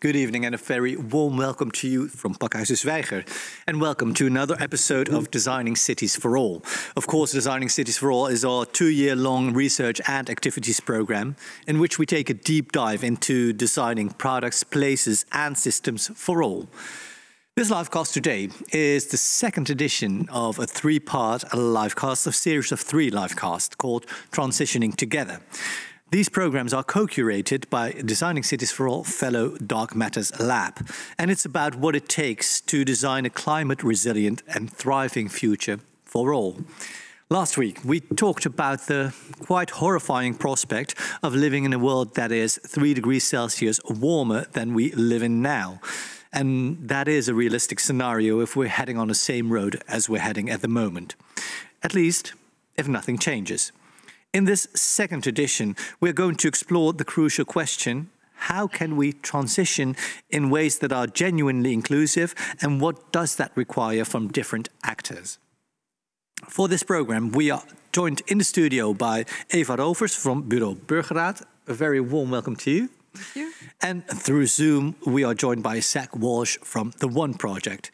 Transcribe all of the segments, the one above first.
Good evening and a very warm welcome to you from Pakhuis de Zwijger. And welcome to another episode of Designing Cities for All. Of course, Designing Cities for All is our 2-year-long research and activities program in which we take a deep dive into designing products, places and systems for all. This livecast today is the second edition of a 3-part livecast, a series of 3 livecasts called Transitioning Together. These programs are co-curated by Designing Cities for All fellow Dark Matters Lab, and it's about what it takes to design a climate-resilient and thriving future for all. Last week, we talked about the quite horrifying prospect of living in a world that is 3 degrees Celsius warmer than we live in now. And that is a realistic scenario if we're heading on the same road as we're heading at the moment. At least, if nothing changes. In this second edition, we're going to explore the crucial question: how can we transition in ways that are genuinely inclusive, and what does that require from different actors? For this program, we are joined in the studio by Eva Rovers from Bureau Burgerraad. A very warm welcome to you. Thank you. And through Zoom, we are joined by Zach Walsh from the One Project.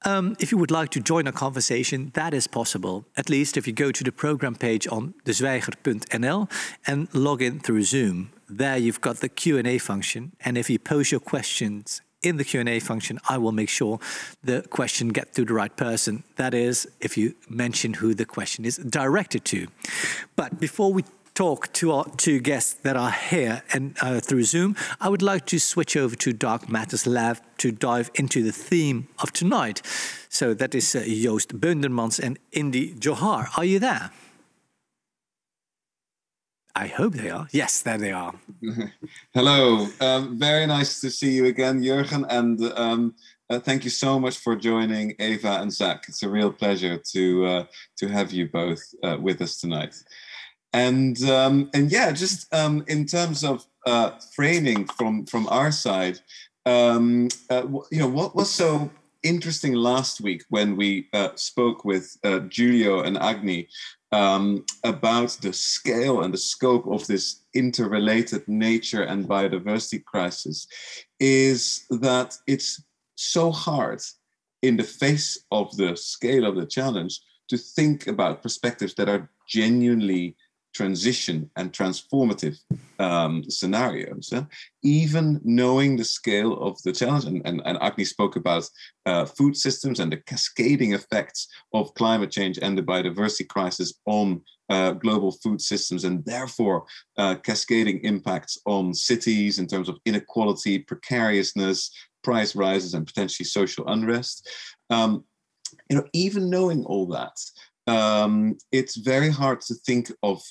If you would like to join our conversation, that is possible. At least if you go to the program page on dezwijger.nl and log in through Zoom. There you've got the Q&A function. And if you post your questions in the Q&A function, I will make sure the question gets to the right person. That is, if you mention who the question is directed to. But before we talk to our 2 guests that are here and through Zoom, I would like to switch over to Dark Matters Lab to dive into the theme of tonight. So that is Joost Beundermans and Indy Johar. Are you there? I hope they are. Yes, there they are. Hello. Very nice to see you again, Jurgen. And thank you so much for joining Eva and Zach. It's a real pleasure to have you both with us tonight. And yeah, just in terms of framing from our side, what was so interesting last week when we spoke with Giulio and Agni about the scale and the scope of this interrelated nature and biodiversity crisis is that it's so hard in the face of the scale of the challenge to think about perspectives that are genuinely transition and transformative scenarios, even knowing the scale of the challenge. And Agni spoke about food systems and the cascading effects of climate change and the biodiversity crisis on global food systems, and therefore cascading impacts on cities in terms of inequality, precariousness, price rises, and potentially social unrest. Even knowing all that, it's very hard to think of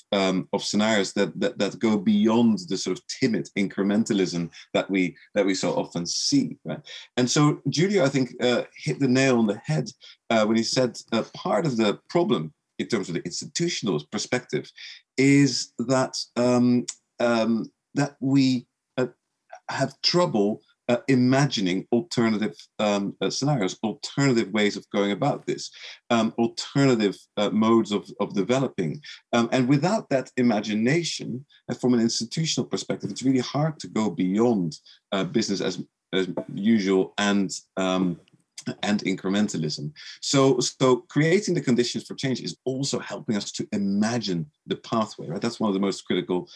scenarios that go beyond the sort of timid incrementalism that we so often see. Right? And so Giulio, I think, hit the nail on the head when he said part of the problem in terms of the institutional perspective is that that we have trouble imagining alternative scenarios, alternative ways of going about this, alternative modes of developing. And without that imagination, from an institutional perspective, it's really hard to go beyond business as usual and incrementalism. So creating the conditions for change is also helping us to imagine the pathway, right? That's one of the most critical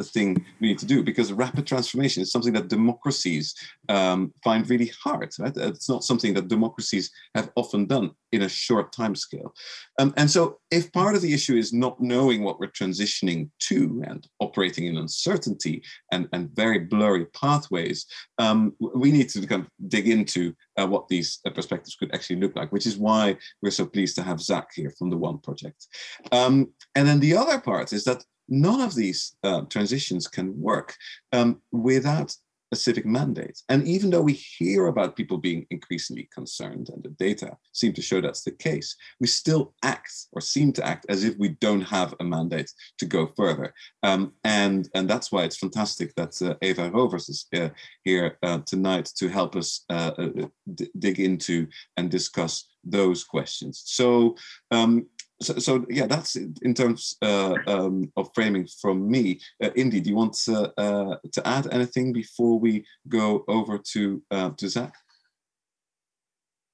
thing we need to do, because rapid transformation is something that democracies find really hard, right? It's not something that democracies have often done in a short time scale. And so if part of the issue is not knowing what we're transitioning to and operating in uncertainty and very blurry pathways, we need to kind of dig into what these perspectives could actually look like, which is why we're so pleased to have Zach here from the One Project. And then the other part is that none of these transitions can work without a civic mandate. And even though we hear about people being increasingly concerned, and the data seem to show that's the case, we still act or seem to act as if we don't have a mandate to go further. And that's why it's fantastic that Eva Rovers is here tonight to help us dig into and discuss those questions. So So yeah, that's in terms of framing from me. Indy, do you want to add anything before we go over to Zach?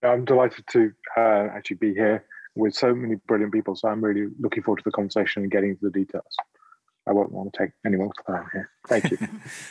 I'm delighted to actually be here with so many brilliant people. So I'm really looking forward to the conversation and getting into the details. I won't want to take any more time here. Thank you.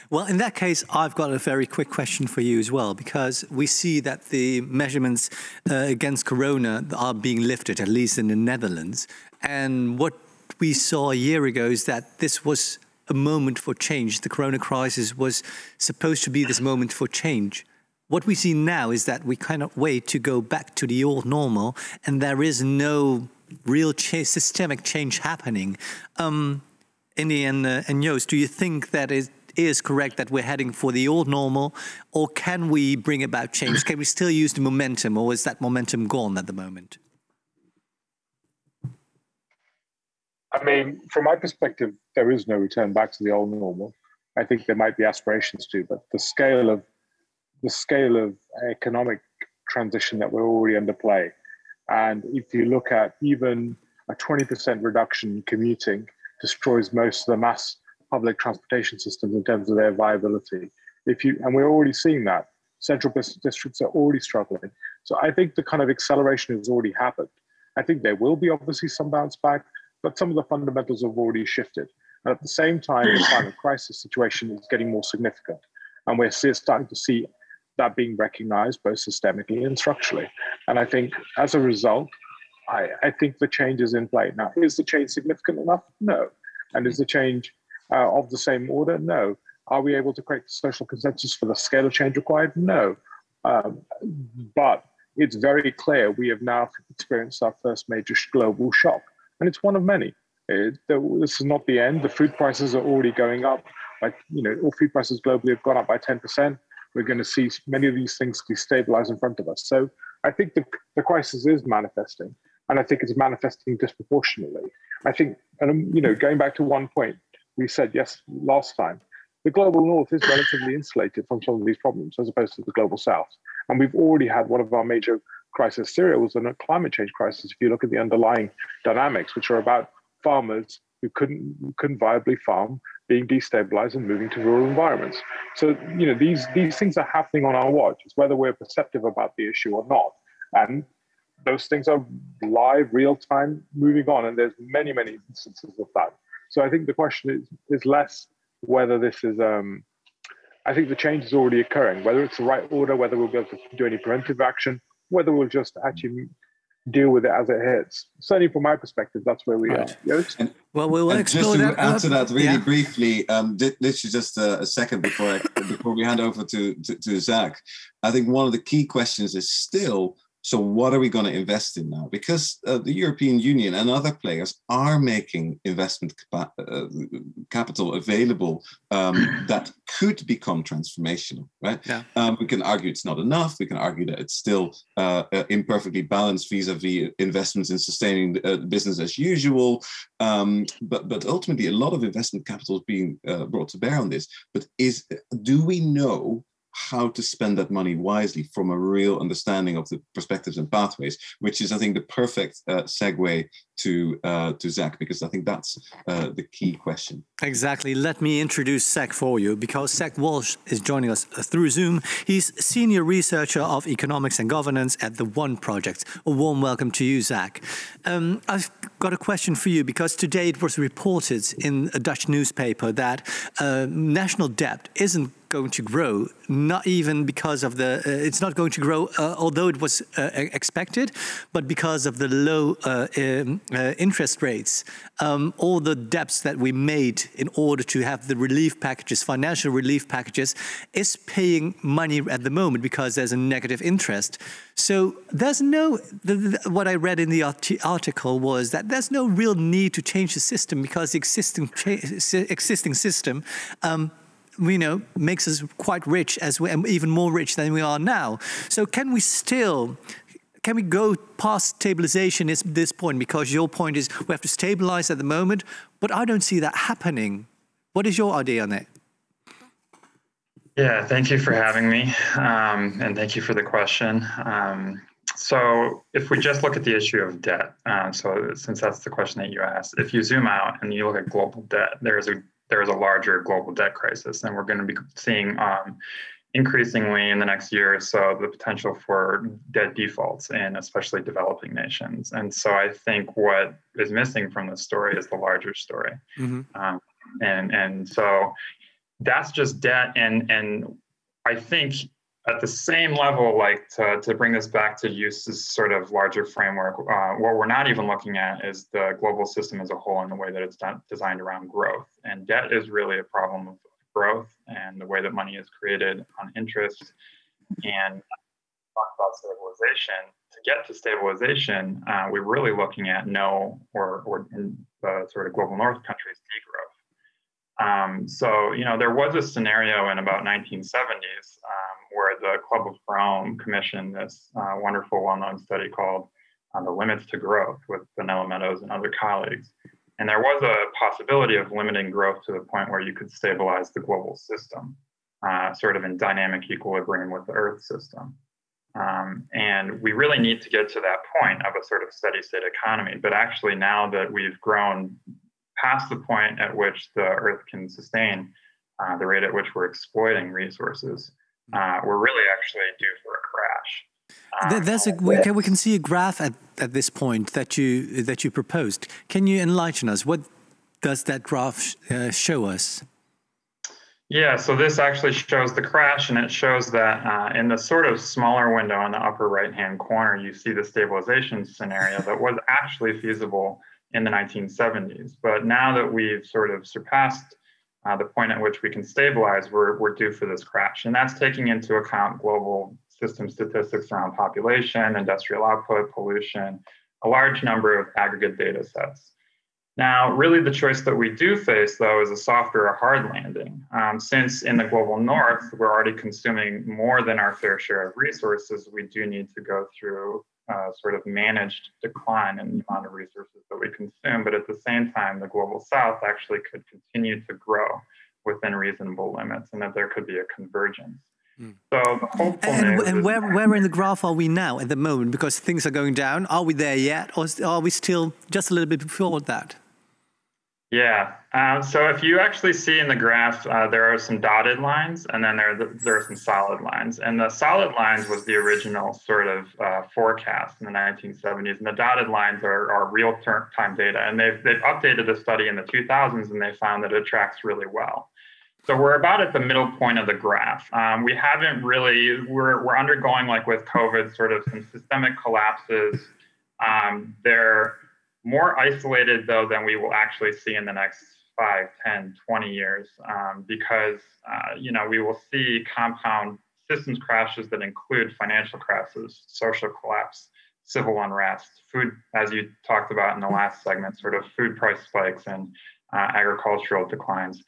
Well, in that case, I've got a very quick question for you as well, because we see that the measurements against corona are being lifted, at least in the Netherlands. And what we saw a year ago is that this was a moment for change. The corona crisis was supposed to be this moment for change. What we see now is that we cannot wait to go back to the old normal, and there is no real systemic change happening. Indy and Joost, do you think that it is correct that we're heading for the old normal, or can we bring about change? Can we still use the momentum, or is that momentum gone at the moment? I mean, from my perspective, there is no return back to the old normal. I think there might be aspirations to, but the scale of economic transition that we're already under play, and if you look at even a 20% reduction in commuting, destroys most of the mass public transportation systems in terms of their viability. And we're already seeing that. Central business districts are already struggling. So I think the kind of acceleration has already happened. I think there will be obviously some bounce back, but some of the fundamentals have already shifted. And at the same time, the climate crisis situation is getting more significant. And we're starting to see that being recognized both systemically and structurally. And I think as a result, I think the change is in play. Now, is the change significant enough? No. And is the change of the same order? No. Are we able to create social consensus for the scale of change required? No. But it's very clear we have now experienced our first major global shock. And it's one of many. This is not the end. The food prices are already going up. All food prices globally have gone up by 10%. We're going to see many of these things destabilize in front of us. So I think the crisis is manifesting. And I think it's manifesting disproportionately. I think, going back to one point we said last time, the global north is relatively insulated from some of these problems as opposed to the global south. And we've already had one of our major crises. Syria was a climate change crisis. If you look at the underlying dynamics, which are about farmers who couldn't viably farm, being destabilized and moving to rural environments. So, these things are happening on our watch. It's whether we're perceptive about the issue or not. And those things are live, real-time, moving on, and there's many, many instances of that. So I think the question is less whether this is, I think the change is already occurring, whether it's the right order, whether we'll be able to do any preventive action, whether we'll just actually deal with it as it hits. Certainly from my perspective, that's where we are. Yes? Well, we'll explore just to that. add to that really briefly, this is just a second before we hand over to Zach. I think one of the key questions is still, so what are we going to invest in now? Because the European Union and other players are making investment capital available that could become transformational, right? Yeah. We can argue it's not enough. We can argue that it's still imperfectly balanced vis-a-vis investments in sustaining business as usual. But ultimately, a lot of investment capital is being brought to bear on this. But do we know how to spend that money wisely from a real understanding of the perspectives and pathways, which is, I think, the perfect segue to Zach, because I think that's the key question. Exactly. Let me introduce Zach for you, because Zach Walsh is joining us through Zoom. He's Senior Researcher of Economics and Governance at the One Project. A warm welcome to you, Zach. I've got a question for you, because today it was reported in a Dutch newspaper that national debt isn't going to grow, not even because of it's not going to grow, although it was expected, but because of the low interest rates. All the debts that we made in order to have the relief packages, financial relief packages, is paying money at the moment because there's a negative interest. So there's what I read in the article was that there's no real need to change the system, because the existing system makes us quite rich, even more rich than we are now. So can we go past stabilization at this point? Because your point is we have to stabilize at the moment, but I don't see that happening. What is your idea on it? Yeah, thank you for having me, and thank you for the question. So if we just look at the issue of debt, so since that's the question that you asked, if you zoom out and you look at global debt, there's a larger global debt crisis, and we're going to be seeing increasingly in the next year or so the potential for debt defaults in especially developing nations. And so I think what is missing from the story is the larger story. Mm-hmm. And so that's just debt. And I think at the same level, like to bring this back to Joost's sort of larger framework, what we're not even looking at is the global system as a whole in the way that it's designed around growth. And debt is really a problem of growth and the way that money is created on interest. And talk about stabilization. To get to stabilization, we're really looking at or in the sort of global north countries, degrowth. So, there was a scenario in about 1970s where the Club of Rome commissioned this wonderful, well-known study called The Limits to Growth with Vanilla Meadows and other colleagues. And there was a possibility of limiting growth to the point where you could stabilize the global system, sort of in dynamic equilibrium with the Earth system. And we really need to get to that point of a sort of steady state economy. But actually, now that we've grown past the point at which the Earth can sustain the rate at which we're exploiting resources, we're really actually due for a crash. We can see a graph at this point that you proposed. Can you enlighten us? What does that graph show us? Yeah, so this actually shows the crash, and it shows that in the sort of smaller window in the upper right-hand corner, you see the stabilization scenario that was actually feasible in the 1970s. But now that we've sort of surpassed the point at which we can stabilize, we're due for this crash. And that's taking into account global system statistics around population, industrial output, pollution, a large number of aggregate data sets. Now, really the choice that we do face, though, is a soft or a hard landing. Since in the global north, we're already consuming more than our fair share of resources, we do need to go through sort of managed decline in the amount of resources that we consume. But at the same time, the global south actually could continue to grow within reasonable limits, and that there could be a convergence. So the hopeful news and where in the graph are we now at the moment? Because things are going down. Are we there yet, or are we still just a little bit before that? Yeah. So if you actually see in the graph, there are some dotted lines, and then there are some solid lines. And the solid lines was the original sort of forecast in the 1970s, and the dotted lines are real-time data. And they've updated the study in the 2000s, and they found that it tracks really well. So we're about at the middle point of the graph. We haven't really, we're undergoing, like with COVID, sort of some systemic collapses. They're more isolated, though, than we will actually see in the next 5, 10, 20 years, because, we will see compound systems crashes that include financial crashes, social collapse, civil unrest, food, as you talked about in the last segment, sort of food price spikes and agricultural declines.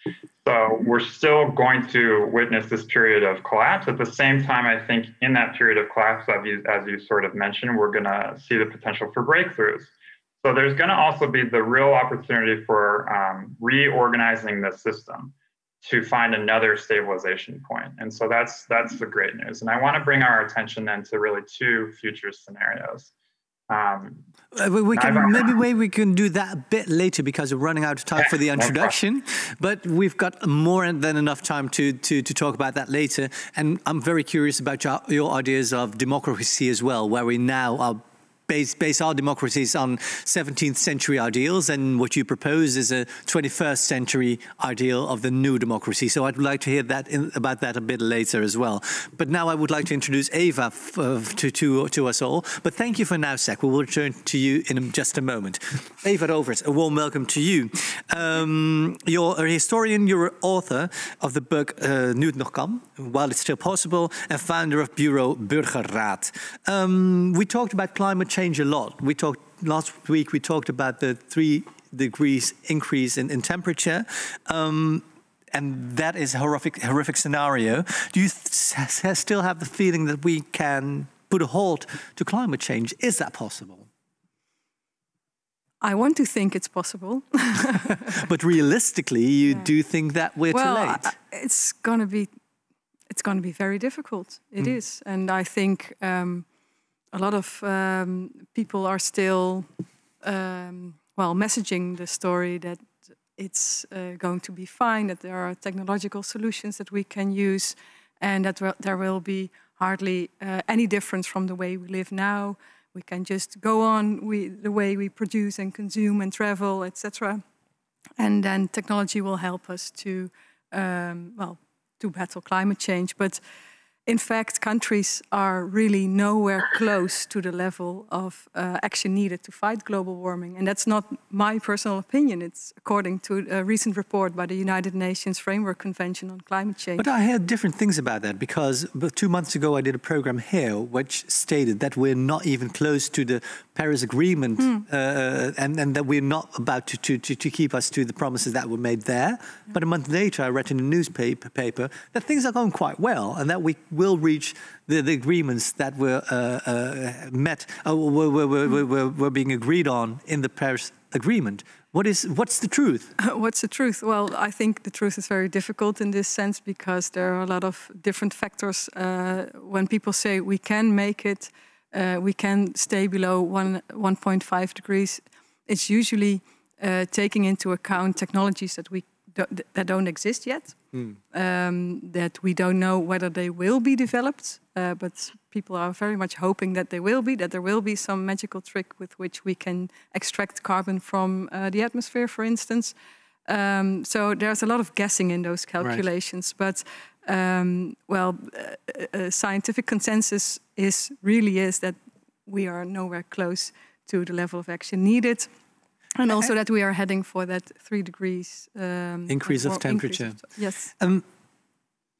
So we're still going to witness this period of collapse. At the same time, I think in that period of collapse, as you sort of mentioned, we're going to see the potential for breakthroughs. So there's going to also be the real opportunity for reorganizing the system to find another stabilization point. And so that's the great news. And I want to bring our attention then to really two future scenarios. Maybe we can do that a bit later because we're running out of time for the introduction. But we've got more than enough time to talk about that later. And I'm very curious about your ideas of democracy as well, where we now are base our democracies on 17th century ideals, and what you propose is a 21st century ideal of the new democracy. So I'd like to hear about that a bit later as well. But now I would like to introduce Eva to us all. But thank you for now, Sek. We will return to you in just a moment. Eva Rovers, a warm welcome to you. You're a historian, you're an author of the book Nu het nog kan, While It's Still Possible, and founder of Bureau Burgerraad. We talked about climate change a lot. Last week we talked about the 3 degrees increase in temperature, and that is a horrific scenario. Do you still have the feeling that we can put a halt to climate change? Is that possible? I want to think it's possible. But realistically, you do think that we're too late? It's going to be very difficult. It is, and I think. a lot of people are still, well, messaging the story that it's going to be fine, that there are technological solutions that we can use, and that there will be hardly any difference from the way we live now. We can just go on the way we produce and consume and travel, etc. And then technology will help us to, well, to battle climate change. But in fact, countries are really nowhere close to the level of action needed to fight global warming. And that's not my personal opinion. It's according to a recent report by the United Nations Framework Convention on Climate Change. But I heard different things about that, because 2 months ago I did a program here which stated that we're not even close to the Paris Agreement, and that we're not about to keep us to the promises that were made there. But a month later I read in the newspaper that things are going quite well, and that we will reach the agreements that were were being agreed on in the Paris Agreement. What's the truth? What's the truth? Well, I think the truth is very difficult in this sense, because there are a lot of different factors. When people say we can make it, we can stay below 1.5 degrees, it's usually taking into account technologies that don't exist yet, that we don't know whether they will be developed, but people are very much hoping that they will be, that there will be some magical trick with which we can extract carbon from the atmosphere, for instance. So there's a lot of guessing in those calculations, right. But scientific consensus is that we are nowhere close to the level of action needed. And also that we are heading for that 3 degrees increase of temperature. Yes.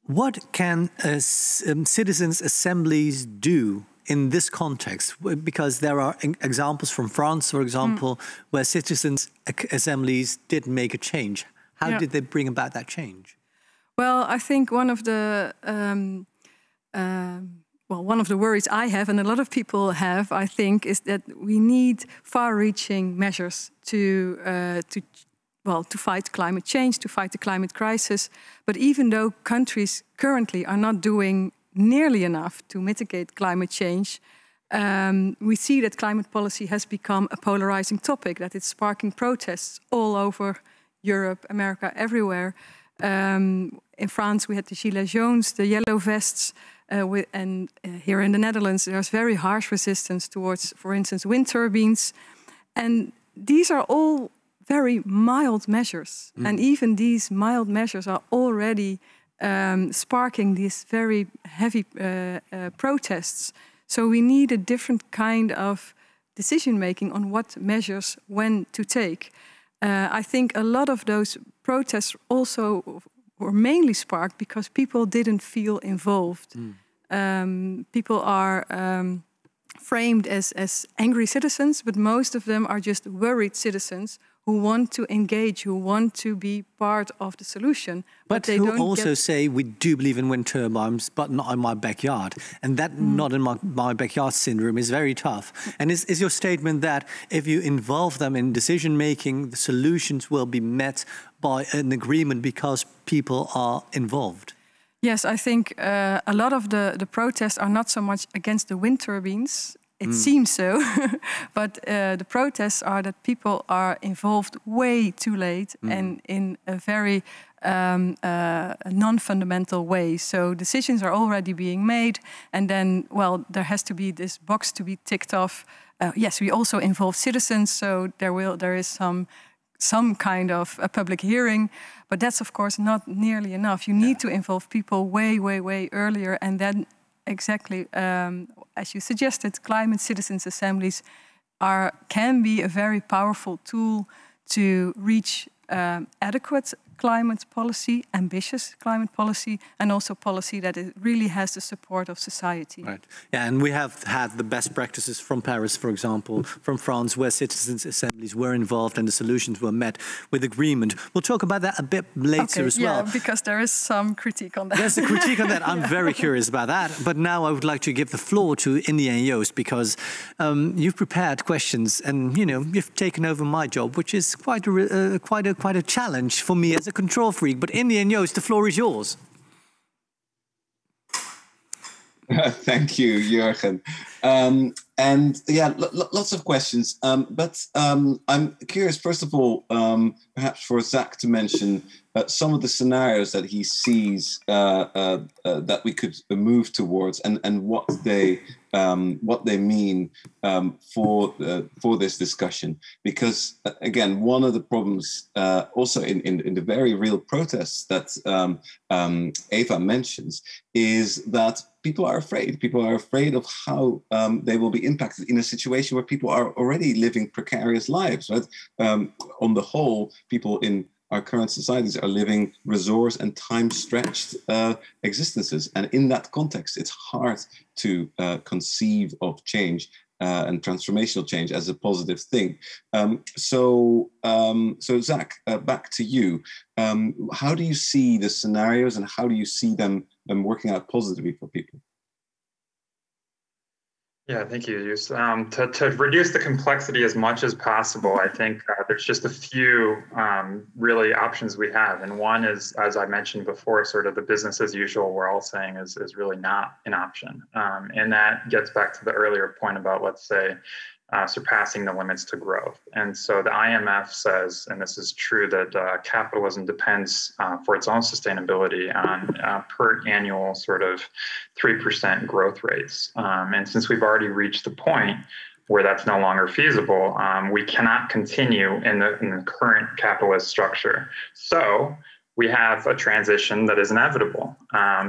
What can citizens' assemblies do in this context? Because there are examples from France, for example, where citizens' assemblies did make a change. How did they bring about that change? Well, I think one of the one of the worries I have, and a lot of people have, I think, is that we need far-reaching measures to fight climate change, to fight the climate crisis. But even though countries currently are not doing nearly enough to mitigate climate change, we see that climate policy has become a polarizing topic, that it's sparking protests all over Europe, America, everywhere. In France, we had the Gilets jaunes, the yellow vests, and here in the Netherlands, there's very harsh resistance towards, for instance, wind turbines. And these are all very mild measures. And even these mild measures are already sparking these very heavy protests. So we need a different kind of decision-making on what measures when to take. I think a lot of those protests also were mainly sparked because people didn't feel involved. People are framed as angry citizens, but most of them are just worried citizens who want to engage, who want to be part of the solution. But they who don't also say, we do believe in wind turbines, but not in my backyard. And that not in my backyard syndrome is very tough. And is your statement that if you involve them in decision-making, the solutions will be met by an agreement because people are involved? Yes, I think a lot of the protests are not so much against the wind turbines. It seems so, but the protests are that people are involved way too late and in a very non-fundamental way. So decisions are already being made, and then, well, there has to be this box to be ticked off. Yes, we also involve citizens, so there is some kind of a public hearing, but that's of course not nearly enough. You need to involve people way earlier, and then exactly as you suggested, climate citizens' assemblies can be a very powerful tool to reach adequate climate policy, ambitious climate policy, and also policy that it really has the support of society. Right. Yeah, and we have had the best practices from Paris, for example, from France, where citizens' assemblies were involved and the solutions were met with agreement. We'll talk about that a bit later as well. Yeah, because there is some critique on that. There's a critique on that. I'm very curious about that. But now I would like to give the floor to India and Joost, because you've prepared questions, and you've taken over my job, which is quite a challenge for me as a control freak. But India and Joost, the floor is yours. Thank you, Jurgen. And yeah, lots of questions. But I'm curious, first of all, perhaps for Zach to mention some of the scenarios that he sees that we could move towards, and what they mean for this discussion. Because again, one of the problems also in the very real protests that Eva mentions is that people are afraid. People are afraid of how they will be impacted in a situation where people are already living precarious lives, right? On the whole, people in our current societies are living resource and time-stretched existences. And in that context, it's hard to conceive of change and transformational change as a positive thing. So Zach, back to you. How do you see the scenarios, and how do you see them working out positively for people? Yeah, thank you, Jus. To reduce the complexity as much as possible, I think there's just a few really options we have. And one is, as I mentioned before, sort of the business as usual we're all saying is really not an option. And that gets back to the earlier point about, let's say, surpassing the limits to growth. And so the IMF says, and this is true, that capitalism depends for its own sustainability on per annual sort of 3% growth rates. And since we've already reached the point where that's no longer feasible, we cannot continue in the current capitalist structure. So we have a transition that is inevitable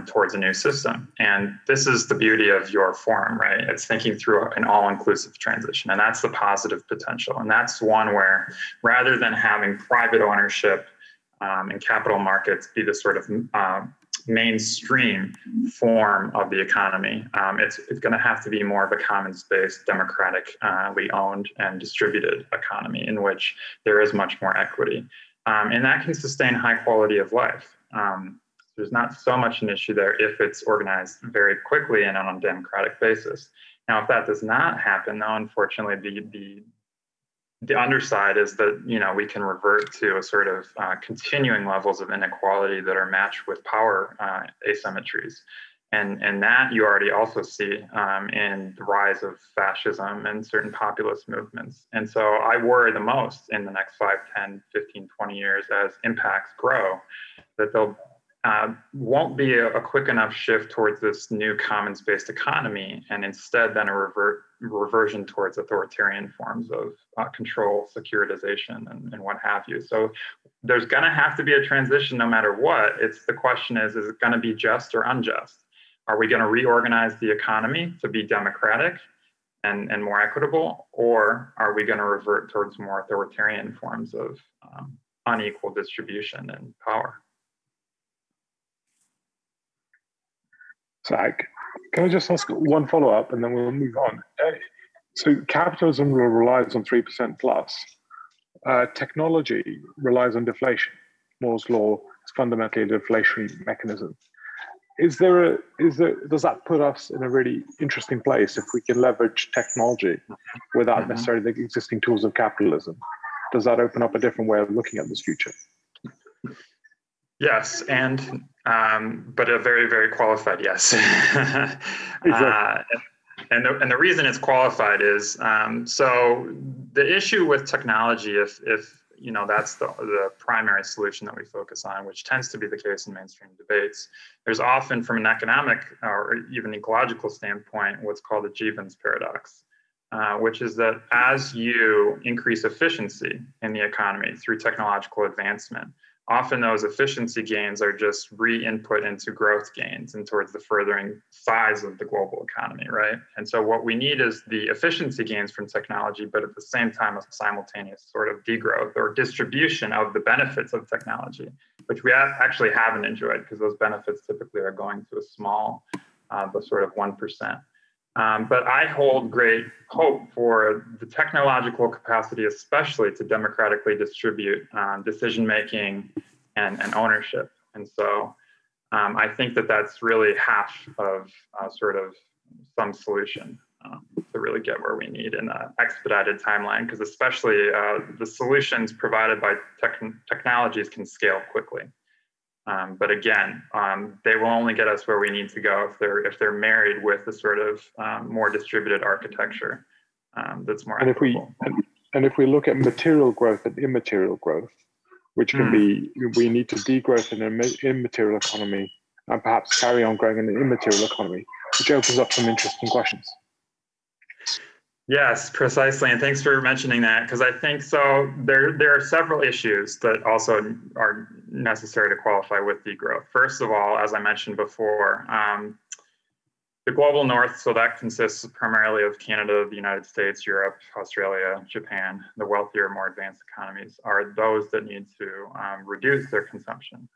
towards a new system. And this is the beauty of your forum, right? It's thinking through an all-inclusive transition, and that's the positive potential. And that's one where, rather than having private ownership and capital markets be the sort of mainstream form of the economy, it's going to have to be more of a commons-based, democratically owned and distributed economy in which there is much more equity. And that can sustain high quality of life. There's not so much an issue there if it's organized very quickly and on a democratic basis. Now, if that does not happen, though, unfortunately, the underside is that, you know, we can revert to a sort of continuing levels of inequality that are matched with power asymmetries. And that you already also see in the rise of fascism and certain populist movements. And so I worry the most in the next 5, 10, 15, 20 years as impacts grow, that there won't be a quick enough shift towards this new commons-based economy, and instead then a reversion towards authoritarian forms of control, securitization, and what have you. So there's going to have to be a transition no matter what. The question is it going to be just or unjust? Are we going to reorganize the economy to be democratic and more equitable, or are we going to revert towards more authoritarian forms of unequal distribution and power? Zach, can I just ask one follow-up and then we'll move on? So capitalism relies on 3% plus. Technology relies on deflation. Moore's law is fundamentally a deflationary mechanism. Does that put us in a really interesting place if we can leverage technology without necessarily the existing tools of capitalism? Does that open up a different way of looking at this future? Yes, and but a very, very qualified yes. Exactly. And the reason it's qualified is so the issue with technology, if you know, that's the primary solution that we focus on, which tends to be the case in mainstream debates. There's often, from an economic or even ecological standpoint, what's called the Jeebin's paradox, which is that as you increase efficiency in the economy through technological advancement, often those efficiency gains are just re-input into growth gains and towards the furthering size of the global economy, right? And so what we need is the efficiency gains from technology, but at the same time, a simultaneous sort of degrowth or distribution of the benefits of technology, which we actually haven't enjoyed because those benefits typically are going to a small, the sort of 1%. But I hold great hope for the technological capacity, especially to democratically distribute decision-making and ownership. And so I think that that's really half of sort of some solution to really get where we need in an expedited timeline, because especially the solutions provided by technologies can scale quickly. But again, they will only get us where we need to go if they're married with a sort of more distributed architecture that's more equitable. And if we look at material growth and immaterial growth, which can be, we need to degrowth in an immaterial economy and perhaps carry on growing in an immaterial economy, which opens up some interesting questions. Yes, precisely. And thanks for mentioning that, because I think so there are several issues that also are necessary to qualify with degrowth. First of all, as I mentioned before, the global north, so that consists primarily of Canada, the United States, Europe, Australia, Japan, the wealthier, more advanced economies, are those that need to reduce their consumption,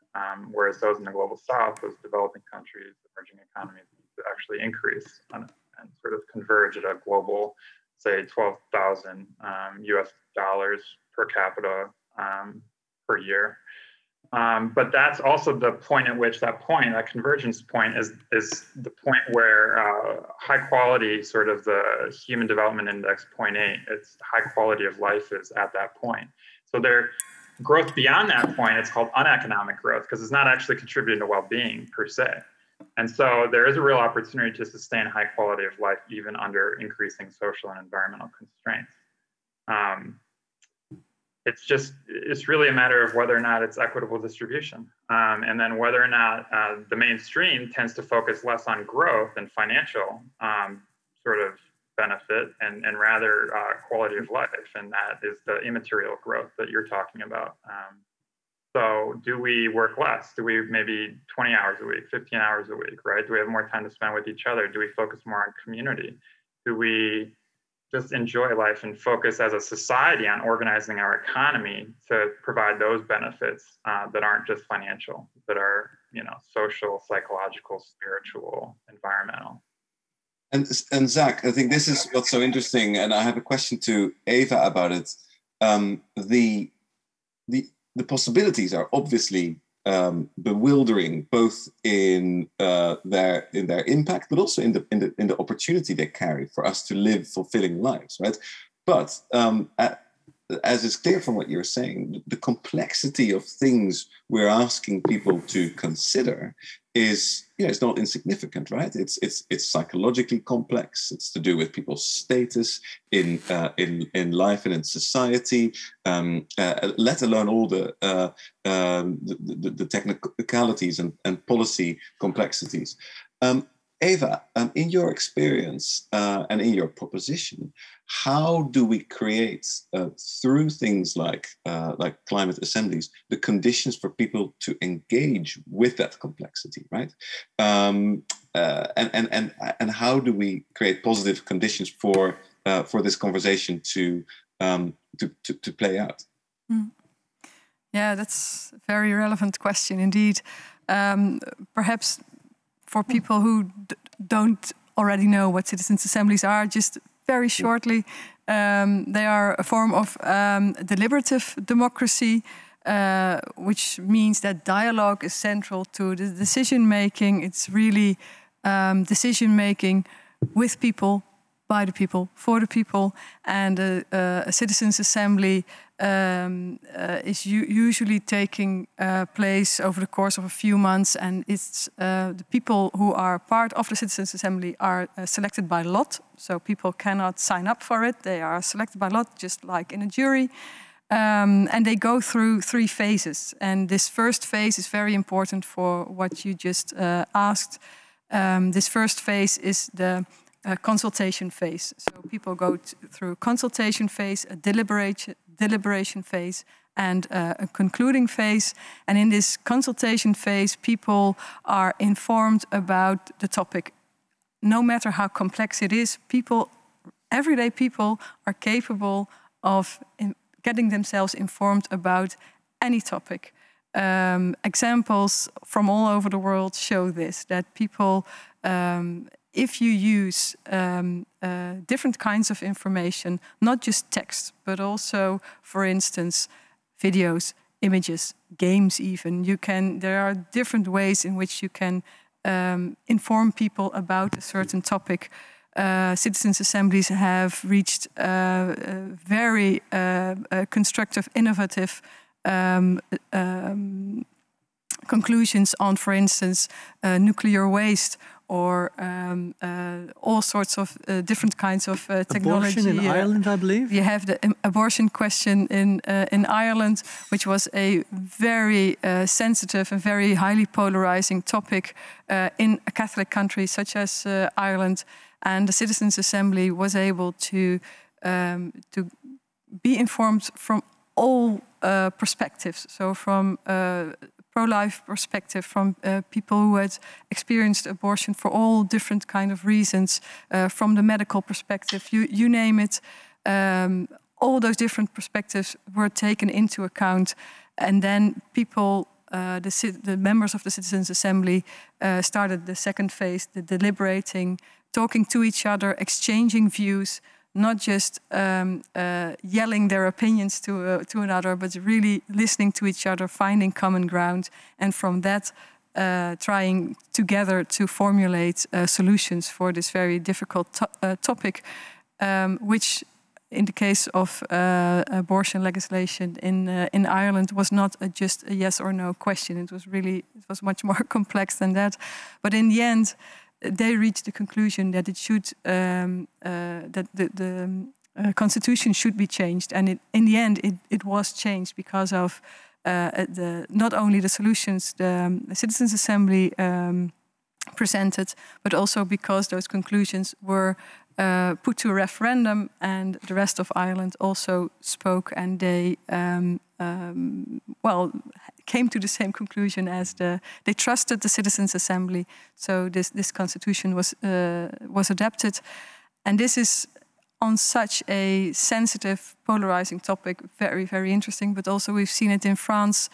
whereas those in the global south, those developing countries, emerging economies, need to actually increase and sort of converge at a global, say, 12,000 US dollars per capita per year. But that's also the point at which that convergence point is the point where high quality, sort of the Human Development Index 0.8, it's high quality of life is at that point. So there, growth beyond that point, it's called uneconomic growth because it's not actually contributing to well-being per se. And so there is a real opportunity to sustain high quality of life even under increasing social and environmental constraints. It's really a matter of whether or not it's equitable distribution. And then whether or not the mainstream tends to focus less on growth and financial sort of benefit and rather quality of life. And that is the immaterial growth that you're talking about. So do we work less? Do we maybe 20 hours a week, 15 hours a week, right? Do we have more time to spend with each other? Do we focus more on community? Do we just enjoy life and focus as a society on organizing our economy to provide those benefits that aren't just financial, that are, social, psychological, spiritual, environmental? And Zach, I think this is what's so interesting, and I have a question to Eva about it. The possibilities are obviously bewildering, both in their impact, but also in the opportunity they carry for us to live fulfilling lives, right? But as is clear from what you're saying, the complexity of things we're asking people to consider is, it's not insignificant, right? It's psychologically complex. It's to do with people's status in life and in society, let alone all the technicalities and policy complexities. Eva, in your experience and in your proposition, how do we create through things like climate assemblies the conditions for people to engage with that complexity, right? And how do we create positive conditions for this conversation to play out? Yeah, that's a very relevant question indeed. Perhaps for people who don't already know what citizens' assemblies are, just very shortly, they are a form of deliberative democracy, which means that dialogue is central to the decision-making. It's really decision-making with people, by the people, for the people. And a citizens' assembly is usually taking place over the course of a few months, and it's the people who are part of the citizens' assembly are selected by lot, so people cannot sign up for it. They are selected by lot, just like in a jury, and they go through 3 phases. And this first phase is very important for what you just asked. This first phase is the consultation phase. So people go through consultation phase, a deliberation phase, and a concluding phase. And in this consultation phase, people are informed about the topic. No matter how complex it is, everyday people are capable of getting themselves informed about any topic. Examples from all over the world show this, that people, if you use different kinds of information, not just text, but also, for instance, videos, images, games even, there are different ways in which you can inform people about a certain topic. Citizens' assemblies have reached very constructive, innovative conclusions on, for instance, nuclear waste or all sorts of different kinds of technology. Abortion in Ireland, I believe. You have the abortion question in Ireland, which was a very sensitive and very highly polarizing topic in a Catholic country such as Ireland. And the Citizens' Assembly was able to be informed from all perspectives. So from pro-life perspective, from people who had experienced abortion for all different kind of reasons, from the medical perspective, you name it. All those different perspectives were taken into account, and then people, the members of the Citizens' Assembly, started the second phase, the deliberating, talking to each other, exchanging views, not just yelling their opinions to another, but really listening to each other, finding common ground, and from that trying together to formulate solutions for this very difficult topic, which in the case of abortion legislation in Ireland was not just a yes or no question. It was much more complex than that. But in the end, they reached the conclusion that it should that the constitution should be changed, and in the end it was changed because of not only the solutions the Citizens' Assembly presented, but also because those conclusions were put to a referendum, and the rest of Ireland also spoke, and they came to the same conclusion as they trusted the Citizens' Assembly. So this constitution was adapted, and this is on such a sensitive, polarizing topic, very, very interesting. But also we've seen it in France,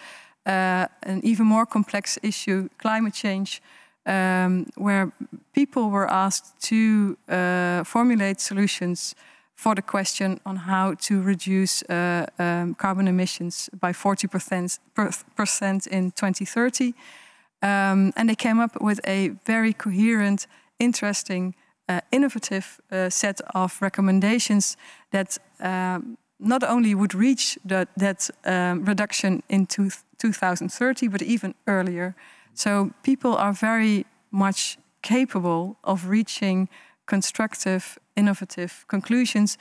an even more complex issue, climate change, where people were asked to formulate solutions for the question on how to reduce carbon emissions by 40% in 2030. And they came up with a very coherent, interesting, innovative set of recommendations that not only would reach that reduction in 2030, but even earlier. So people are very much capable of reaching constructive, innovative conclusions,